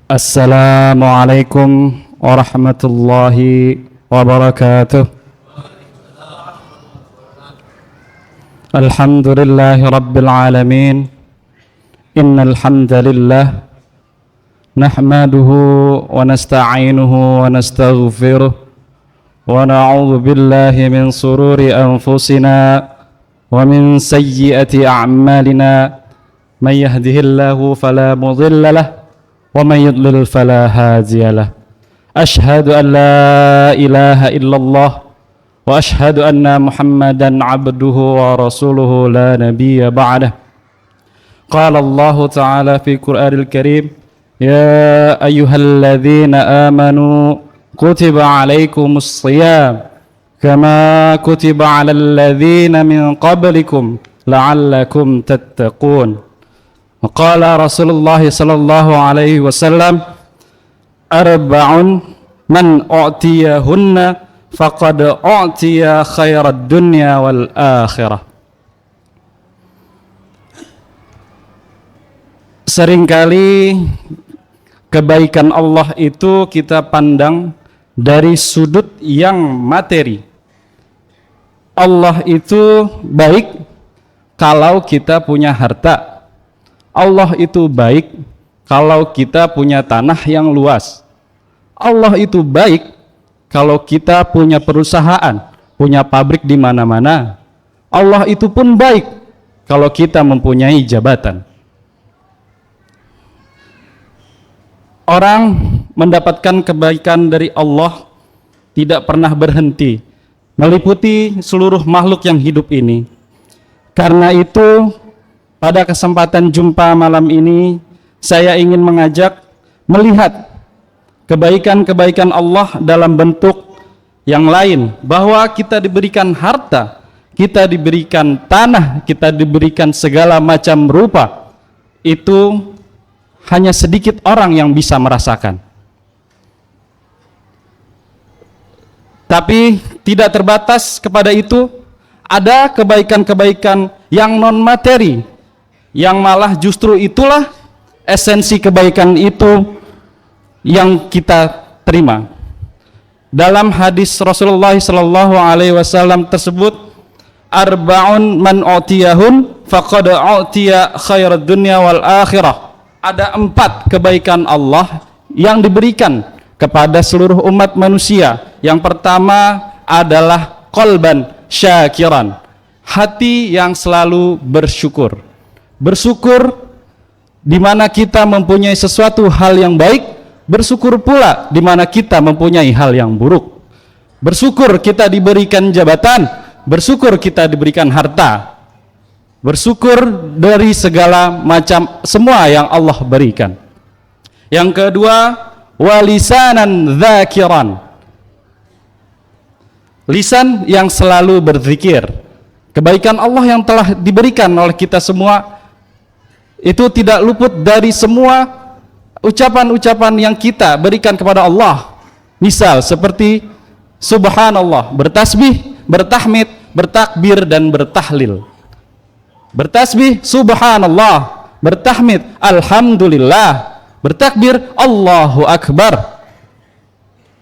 Assalamualaikum warahmatullahi wabarakatuh. Alhamdulillahi rabbil alamin. Innal hamdalillah nahmaduhu wa nasta'inuhu wa nastaghfiruh wa na'udzu billahi min sururi anfusina wa min sayyiati a'malina. Man yahdihillahu fala mudilla lahu ومن يضلل فلا هادي له أشهد أن لا إله إلا الله وأشهد أن محمدا عبده ورسوله لا نبي بعده قال الله تعالى في القرآن الكريم يا أيها الذين آمنوا كتب عليكم الصيام كما كتب على الذين من قبلكم لعلكم تتقون. Qala Rasulullah sallallahu alaihi wasallam arba'un man u'tiyahunna faqad u'tiya khairad dunya wal akhirah. Seringkali kebaikan Allah itu kita pandang dari sudut yang materi. Allah itu baik kalau kita punya harta. Allah itu baik kalau kita punya tanah yang luas. Allah itu baik kalau kita punya perusahaan, punya pabrik di mana-mana. Allah itu pun baik kalau kita mempunyai jabatan. Orang mendapatkan kebaikan dari Allah tidak pernah berhenti, meliputi seluruh makhluk yang hidup ini. Karena itu, pada kesempatan jumpa malam ini, saya ingin mengajak melihat kebaikan-kebaikan Allah dalam bentuk yang lain, bahwa kita diberikan harta, kita diberikan tanah, kita diberikan segala macam rupa. Itu hanya sedikit orang yang bisa merasakan. Tapi tidak terbatas kepada itu, ada kebaikan-kebaikan yang non materi, yang malah justru itulah esensi kebaikan itu yang kita terima. Dalam hadis Rasulullah sallallahu alaihi wasallam tersebut, arba'un man u'tiyahun faqad u'tiya khairad dunya wal akhirah. Ada 4 kebaikan Allah yang diberikan kepada seluruh umat manusia. Yang pertama adalah qalban syakiran, hati yang selalu bersyukur. Bersyukur di mana kita mempunyai sesuatu hal yang baik, bersyukur pula di mana kita mempunyai hal yang buruk. Bersyukur kita diberikan jabatan, bersyukur kita diberikan harta, bersyukur dari segala macam semua yang Allah berikan. Yang kedua, walisanan dzakiran, lisan yang selalu berzikir. Kebaikan Allah yang telah diberikan oleh kita semua itu tidak luput dari semua ucapan-ucapan yang kita berikan kepada Allah. Misal seperti subhanallah, bertasbih, bertahmid, bertakbir dan bertahlil. Bertasbih subhanallah, bertahmid alhamdulillah, bertakbir Allahu akbar.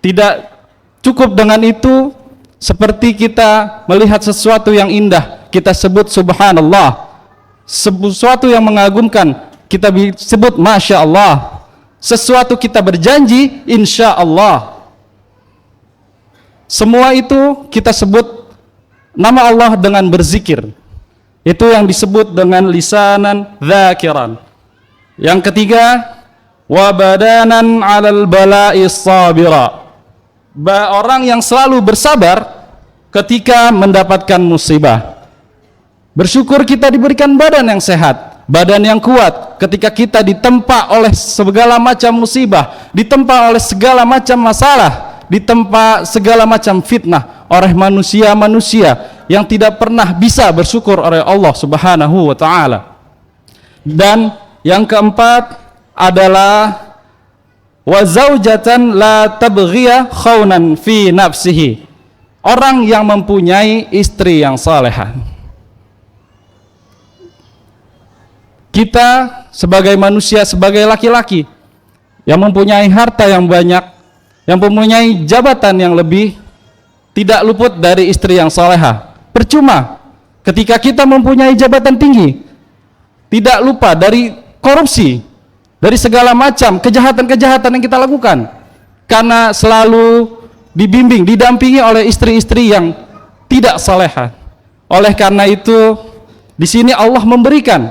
Tidak cukup dengan itu, seperti kita melihat sesuatu yang indah, kita sebut subhanallah. Sesuatu yang mengagumkan, kita sebut masya Allah. Sesuatu kita berjanji, insya Allah. Semua itu kita sebut nama Allah dengan berzikir. Itu yang disebut dengan lisanan dzakiran. Yang ketiga, wa badanan 'alal bala'i sabira, orang yang selalu bersabar ketika mendapatkan musibah. Bersyukur kita diberikan badan yang sehat, badan yang kuat ketika kita ditempa oleh segala macam musibah, ditempa oleh segala macam masalah, ditempa segala macam fitnah oleh manusia-manusia yang tidak pernah bisa bersyukur oleh Allah Subhanahu wa taala. Dan yang keempat adalah wa zaujatan la tabghiya khaunan fi nafsihi, orang yang mempunyai istri yang salehah. Kita sebagai manusia, sebagai laki-laki yang mempunyai harta yang banyak, yang mempunyai jabatan yang lebih, tidak luput dari istri yang salehah. Percuma ketika kita mempunyai jabatan tinggi, tidak lupa dari korupsi, dari segala macam kejahatan-kejahatan yang kita lakukan, karena selalu dibimbing, didampingi oleh istri-istri yang tidak salehah. Oleh karena itu, di sini Allah memberikan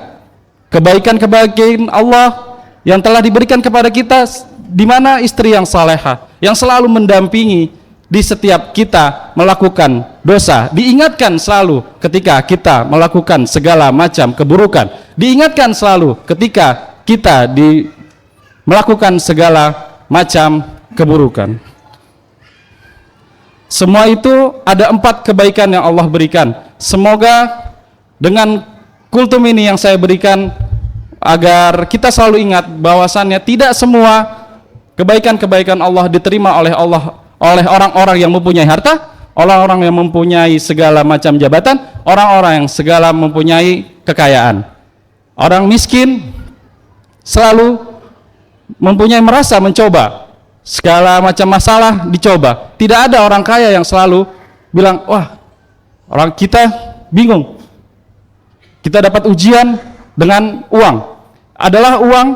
kebaikan-kebaikan Allah yang telah diberikan kepada kita, di mana istri yang salehah yang selalu mendampingi di setiap kita melakukan dosa, diingatkan selalu ketika kita melakukan segala macam keburukan, diingatkan selalu ketika kita melakukan segala macam keburukan. Semua itu ada 4 kebaikan yang Allah berikan. Semoga dengan kultum ini yang saya berikan, agar kita selalu ingat bahwasannya tidak semua kebaikan-kebaikan Allah diterima oleh orang-orang yang mempunyai harta, orang-orang yang mempunyai segala macam jabatan, orang-orang yang segala mempunyai kekayaan. Orang miskin selalu mempunyai merasa mencoba, segala macam masalah dicoba. Tidak ada orang kaya yang selalu bilang, wah, orang kita bingung, kita dapat ujian dengan uang. Adalah uang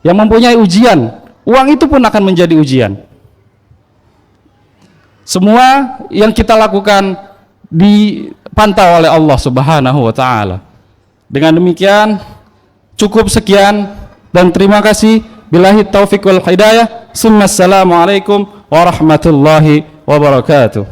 yang mempunyai ujian, uang itu pun akan menjadi ujian. Semua yang kita lakukan dipantau oleh Allah Subhanahu wa Ta'ala. Dengan demikian cukup sekian, dan terima kasih. Billahi taufiq wal hidayah. Assalamualaikum warahmatullahi wabarakatuh.